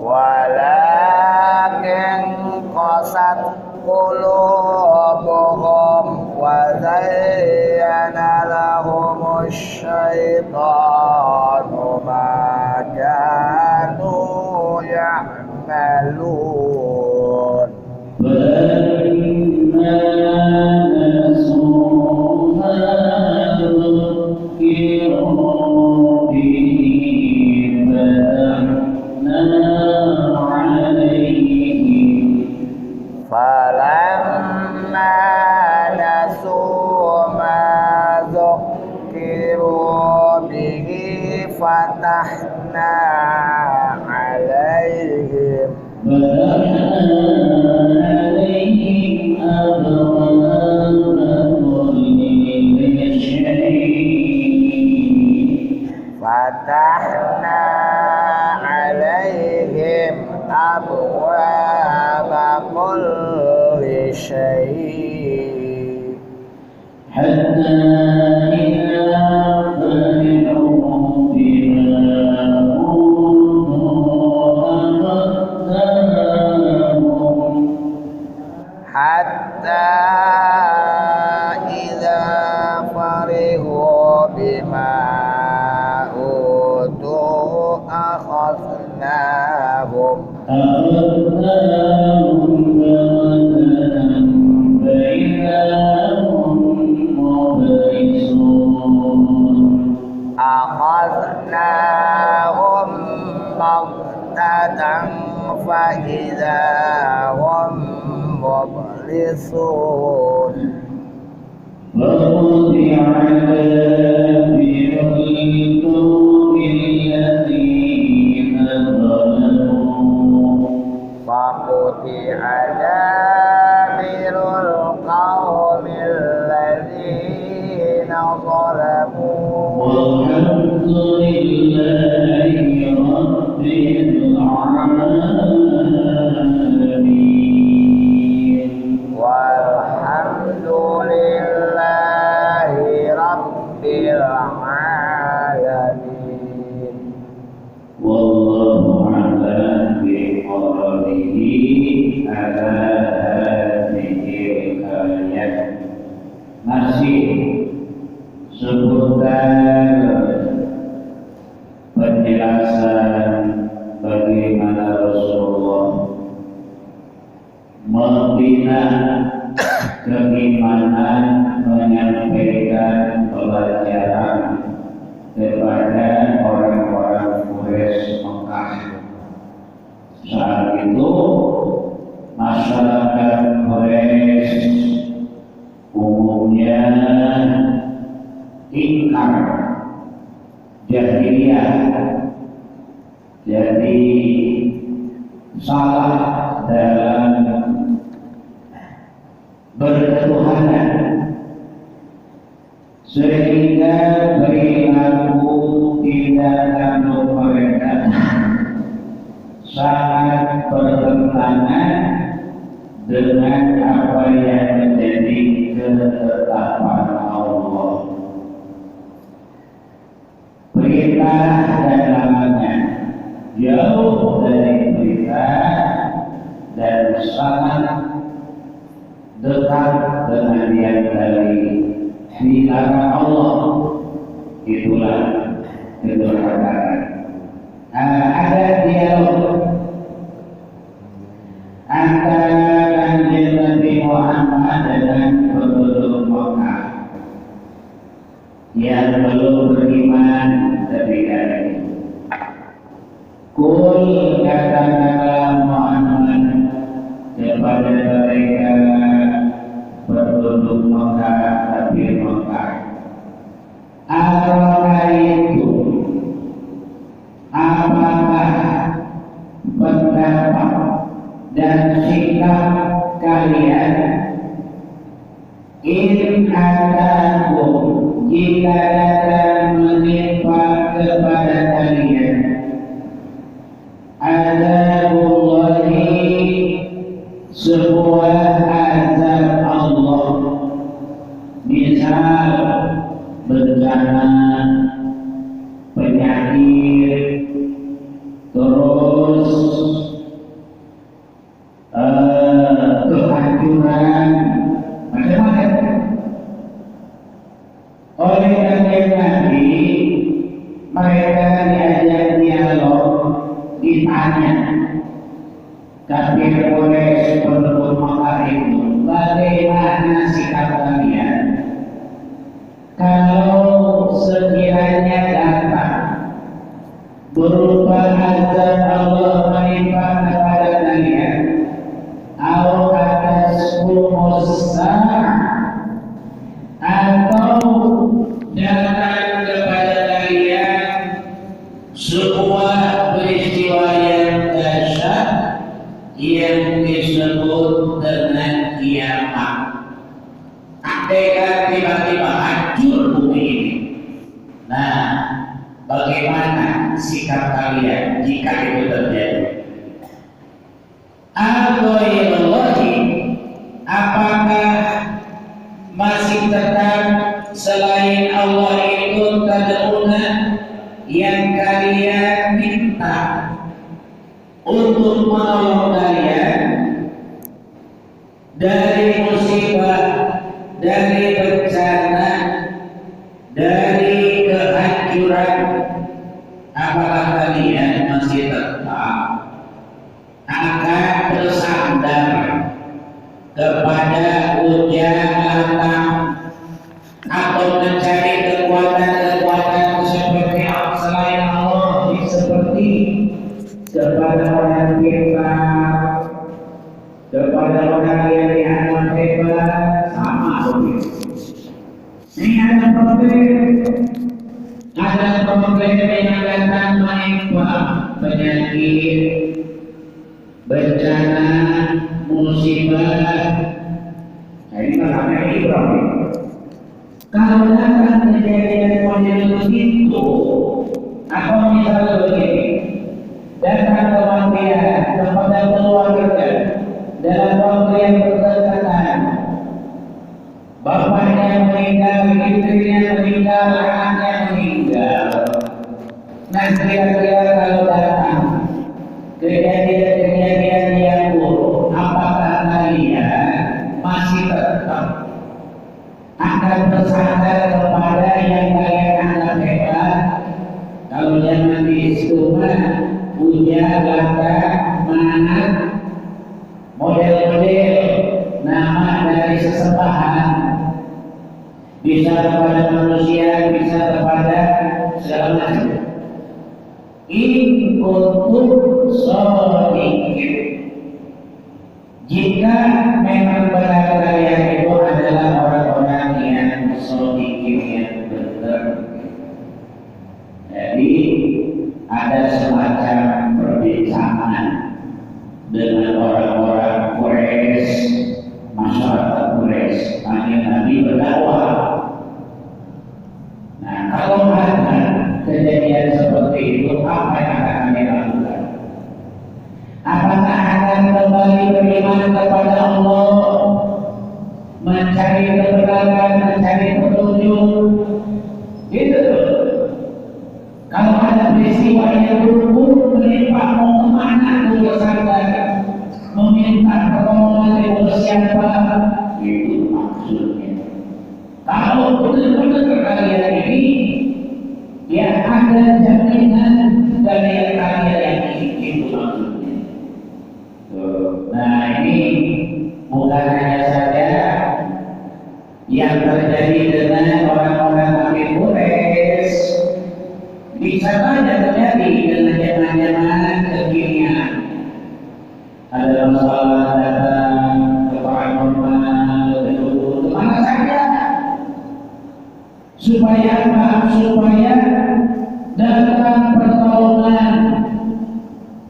walakin qasat qulubuhum wa zayyana lahumus syaitanu ma kanu ya'malun. Falamma nasu ma dzukkiru bihi fatahna alaihim fatahna alaihim abwaba kulli syai' hatta idza farihu bima hatta idza farihu bima utu akhadnahum akhadnahum baghtatan fa idza hum mublisun. وَقُطِعَ دَابِرُ الْقَوْمِ الَّذِينَ ظَلَمُوا فَقُطِعَ دَابِرُ الْقَوْمِ الَّذِينَ ظَلَمُوا وَالْحَمْدُ لِلَّهِ رَبِّ الْعَالَمِينَ. وَالْحَمْدُ لِلَّهِ رَبِّ الْعَالَمِينَ. وَاللَّهُ أَعْلَمُ بِقَدْرِهِ عَلَى هَذِهِ الْآيَةِ. Masih seputar penjelasan bagaimana Rasulullah membina keimanan, menyampaikan pelajaran kepada orang-orang Quraisy Mekah. Saat itu masyarakat Quraisy umumnya ingkar jahiliyah, jadi salah dalam berketuhanan, sehingga perilaku tindakan mereka sangat bertentangan dengan apa yang menjadi ketetapan Allah. Perintah dan larangan jauh dari perintah dan sangat dekat dengan yang dari dilarang Allah. Itulah kedurhakaan. Ada dialog antara Kanjeng Nabi Muhammad dengan penduduk Mekah yang belum beriman ketika itu. Kul, katakanlah Muhammad kepada mereka penduduk Mekah, kafir Mekah, itu apakah pendapat dan sikap kalian in atakum, jika datang menimpa kepada kalian azabullahi, sebuah azab Allah, misal bencana, penyakit, ditanya kafir Quraisy penduduk Makkah itu, bagaimana sikap kalian kalau sekiranya datang berupa azab Allah menimpa kepada kalian, atau atas sa'ah, atau datang kepada kalian sebuah peristiwa yang dahsyat yang disebut dengan kiamat. Andaikan tiba-tiba hancur bumi ini, nah bagaimana sikap kalian jika itu terjadi? Al-Ghairullahi, apakah masih tetap selain Allah itu tad'una yang kalian minta untuk menolong kalian dari musibah, dari bencana, dari kehancuran? Apakah kalian masih tetap akan bersandar kepada hujan latang atau mencari kekuatan-kekuatan seperti selain Allah, seperti kepada orang pintar, kepada orang yang dianggap hebat? Sama begitu. Ini ada problem yang datang menimpa, penyakit, bencana, musibah. Nah, ini masalahnya Ibrahim. Kalau datang kejadian model begitu, atau misalnya begini, datang kematian kepada keluarga dalam waktu yang berdekatan, bapaknya meninggal, istrinya meninggal, anaknya meninggal. Nah, kira-kira kalau datang kejadian-kejadian yang buruk, apakah kalian masih tetap akan bersandar kepada yang kalian anggap hebat? Kalau zaman di Istiqomah, hujan, laka, mana, model-model nama dari sesembahan, bisa kepada manusia, bisa kepada segala macam. In kuntum shodiqin, jika memang benar kalian itu adalah orang-orang yang shodiqin, yang benar. Jadi ada semacam perbincangan dengan orang-orang Quraisy, masyarakat Quraisy, Nabi berdakwah. Nah, kalau ada kejadian seperti itu, apa yang akan kami lakukan? Apakah akan kembali beriman kepada Allah, mencari kebenaran, mencari petunjuk? Gitu. Kalau ada peristiwa yang buruk menimpa, mau kemana tuh bersandar? Meminta pertolongan dari siapa? Itu maksudnya. Kalau benar-benar kalian ini ya ada jaminan dari yang kalian yakini, itu maksudnya. Nah, ini bukan hanya saja yang terjadi dengan orang-orang kafir Quraisy, bisa saja terjadi dengan zaman-zaman kekinian. Ada masalah datang ke paranormal, kemana saja, supaya apa? Supaya datang pertolongan,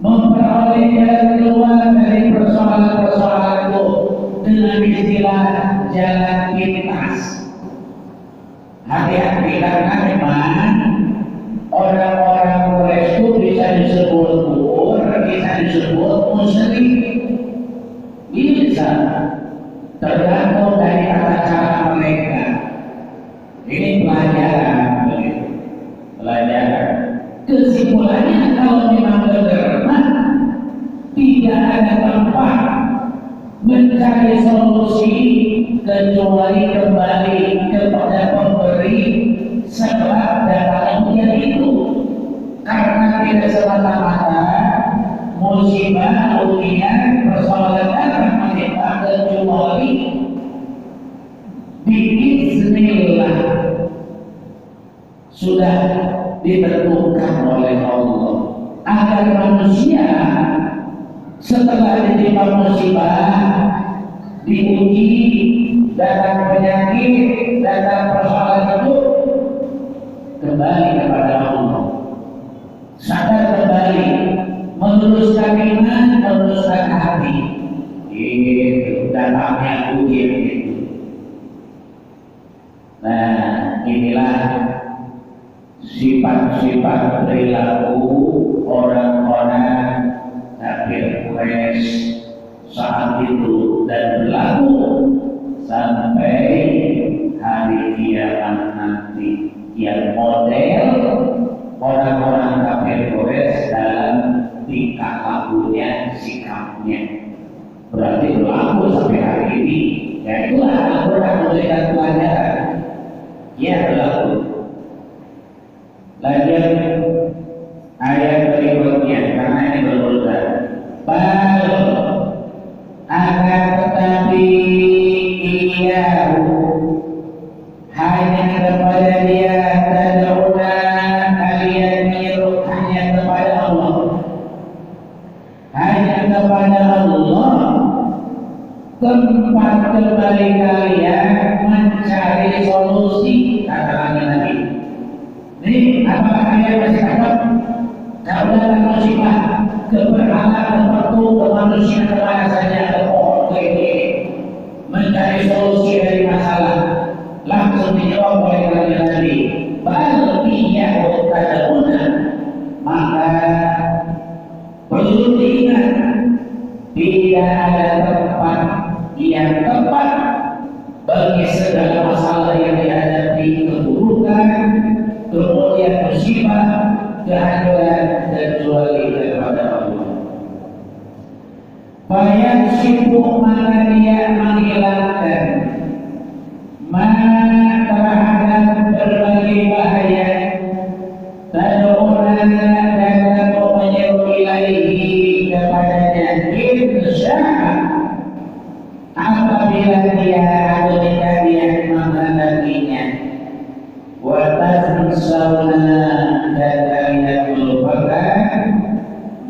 memperoleh jalan keluar dari persoalan-persoalan itu dengan istilah jalan pintas. Hati-hati, karena memang orang-orang Quraisy itu bisa disebut kufur, bisa disebut musyrik, bisa tergantung dari tata cara mereka. Ini pelajaran, pelajaran. Kesimpulannya, kalau memang benar, tidak ada tempat mencari solusi kecuali kembali kepada pemberi sebab datang hujan itu. Karena tidak semata-mata musibah, ujian, persoalan datang menimpa kecuali biiznillah sudah ditentukan oleh Allah agar manusia setelah ditimpa musibah, diuji, datang penyakit, datang persoalan itu kembali kepada Allah, sadar kembali, meluruskan iman, meluruskan hati. Itu datangnya ujian itu. Nah, inilah sifat-sifat perilaku orang-orang kafir Quraisy saat itu dan berlaku sampai hari kiamat nanti, yang model orang-orang kafir Quraisy dalam tingkah lakunya, sikapnya berarti berlaku sampai hari ini. Ya itulah Al-Quran memberikan pelajaran. Ya berlaku. Lanjut ayat berikutnya karena ini berurutan. Bal akan tetapi iyahu hanya kepada dia tad'una kalian menyeru hanya kepada Allah, hanya kepada Allah tempat kembali kalian mencari solusi, kata Nabi. Ini apakah kalian masih takut? Kalau datang musibah, ke berhala, ke batu, ke manusia, ke mana saja, ke pohon, ke ini, mencari solusi dari masalah, langsung dijawab oleh Nabi. Bal iyyahu tad'una, maka perlu diingat tidak ada tempat yang tepat bagi segala masalah yang dihadapi, keburukan, kemudian musibah, kehancuran, kecuali kepada Allah. Bayang sibuk maka dia menghilangkan terhadap berbagai bahaya. Tad'una dan kamu menyeru ilaihi kepadanya insya'a, apabila dia atau dia menghendakinya. Wa tansawna dan kalian melupakan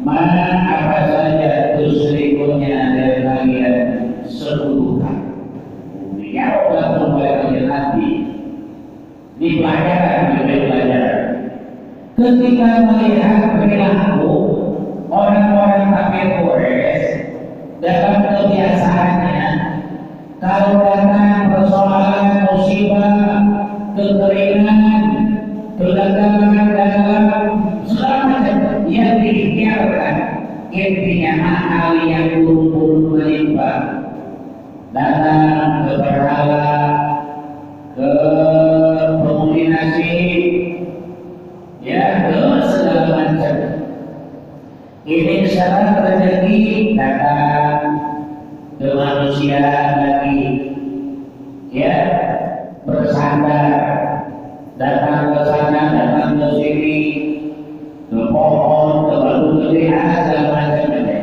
apa saja tusyrikunya dan kalian sekutukan. Ya Allah membayar hati. Ini pelajaran, pelajaran. Ketika melihat perilaku orang-orang kafir Quraisy dalam kebiasaannya, kalau datang persoalan musibah, kekeringan, kegagalan dalam segala macam yang diikhtiarkan, intinya hal yang buruk menimpa, datang ke berhala, ke penghuni nasib, ya ke segala macam. Ini syarat rezeki datang ke manusia lagi, ya bersandar, datang ke sana, datang ke sini, ke pohon, ke batu gede, segala macamnya.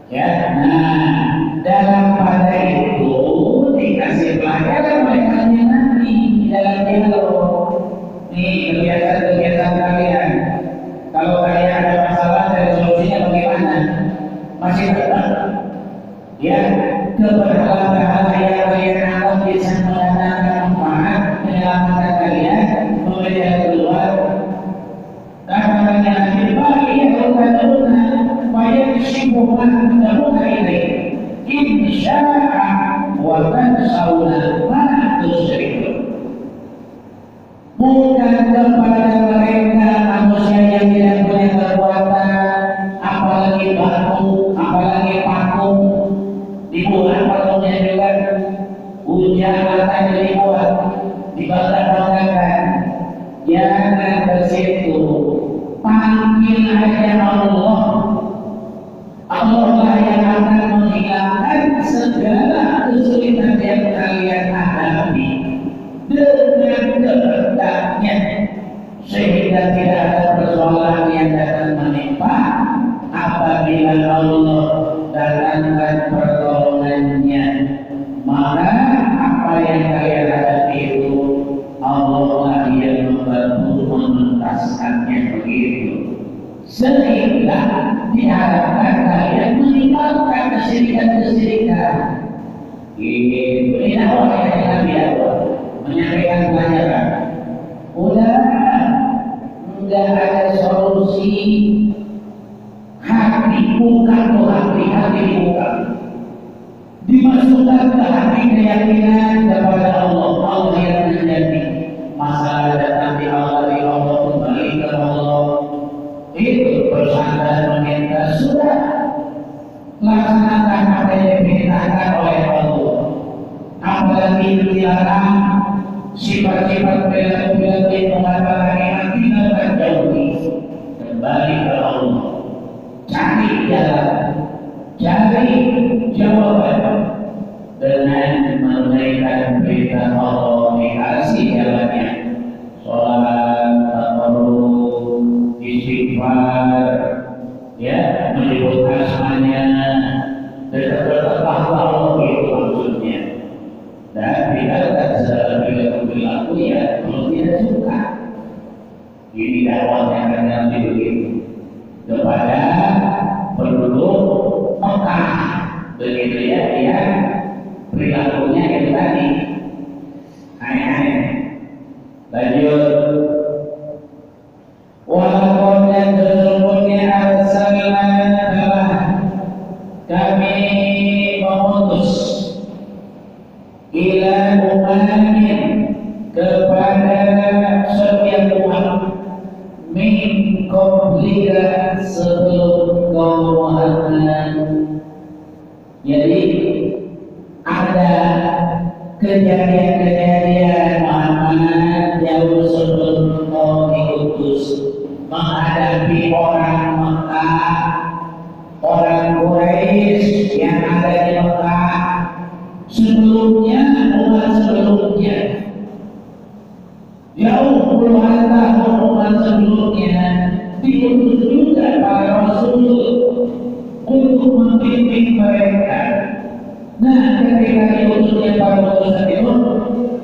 Ya, nah dalam pada itu dikasih pelajaran oleh kalian nanti dalam dialog. Ini kebiasaan kalian. Kalau kalian ada masalah dari solusinya bagaimana? Masih tetap ya ke berhala-berhala yang kalian anggap bisa mendatangkan manfaat, menyelamatkan kalian, memberikan keluar. Karena nanti bagi yang tad'una bayar sibukkan tad'una ini insya'a wa tansawna ma tusyrikun. Bukan kepada mereka manusia yang tidak punya kekuatan, apalagi batu, apalagi paku, dibuat patungnya juga, hujan matanya dibuat, dibantah-bantahkan. Jangan ke situ, panggil aja Allah. Allah lah yang akan menghilangkan segala kesulitan yang kalian hadapi dengan kehendaknya, sehingga tidak ada persoalan yang datang menimpa apabila bila Allah datangkan pertolongannya, maka apa yang kalian hadapi itu Allah lah yang membantu menuntaskannya begitu. Sehingga diharapkan kalian meninggalkan kesyirikan-kesyirikan. Ini awal yang Nabi Allah menyampaikan pelajaran. Udah enggak ada solusi. Hati buka tuh hati buka. Dimasukkan ke hati keyakinan kepada Allah. Allah yang menjadi masalah datang di Allah kembali ke Allah. Itu bersandar meminta sudah laksanakan apa yang diperintahkan oleh Allah. Apalagi dilarang sifat-sifat perilaku yang mengatakan yang tinggalkan jauhi, kembali ke Allah, cari jalan, cari jawaban dengan menunaikan perintah Allah, dikasih jalannya, sholat, takarruf, istighfar, ya, menyebut asmanya, dekat-dekat Allah itu maksudnya. Dan tinggalkan segala perilaku ya kalau tidak suka. Ini dakwahnya akan nanti begitu kepada penduduk Mekah, begitu ya, yang perilakunya itu tadi aneh-aneh. Lanjut. Walaupun dan sesungguhnya arsalna telah kami mengutus ila umamin kepada setiap umat min qablika sebelum kau Muhammad. Jadi ada kejadian-kejadian Muhammad jauh sebelum kau diutus menghadapi orang Mekah, orang Quraisy yang ada di Mekah. Sebelumnya, umat sebelumnya, jauh puluhan tahun umat sebelumnya diutus juga para rasul untuk membimbing mereka. Nah, ketika diutusnya para rasul itu,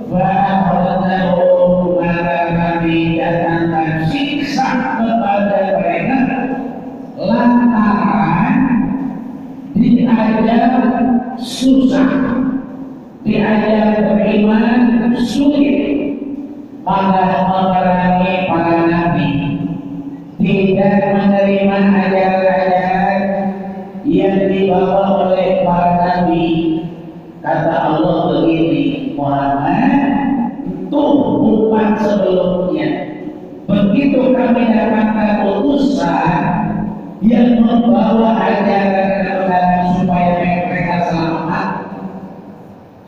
fa'akhadnahum, maka kami datangkan siksa kepada mereka lantaran diajar susah, diajar beriman sulit, maka memerangi para nabi, tidak menerima ajaran-ajaran yang dibawa oleh para nabi. Kata Allah begini, Muhammad, tuh umat sebelumnya, begitu kami dapatkan utusan yang membawa ajaran kebenaran supaya mereka selamat,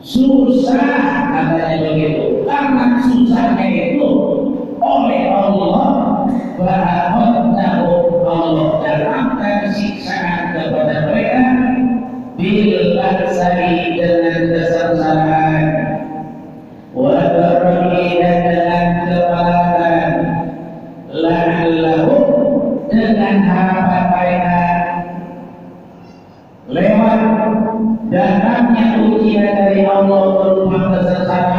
susah katanya begitu. Karena susahnya itu oleh Allah, ba'akhadnahum, Allah datangkan siksaan kepada mereka bil ba'sari, dengan kesengsaraan, wa darri, dan dengan kepalatan, la'allahum, dengan harapan mereka lewat datangnya ujian dari Allah berupa kesengsaraan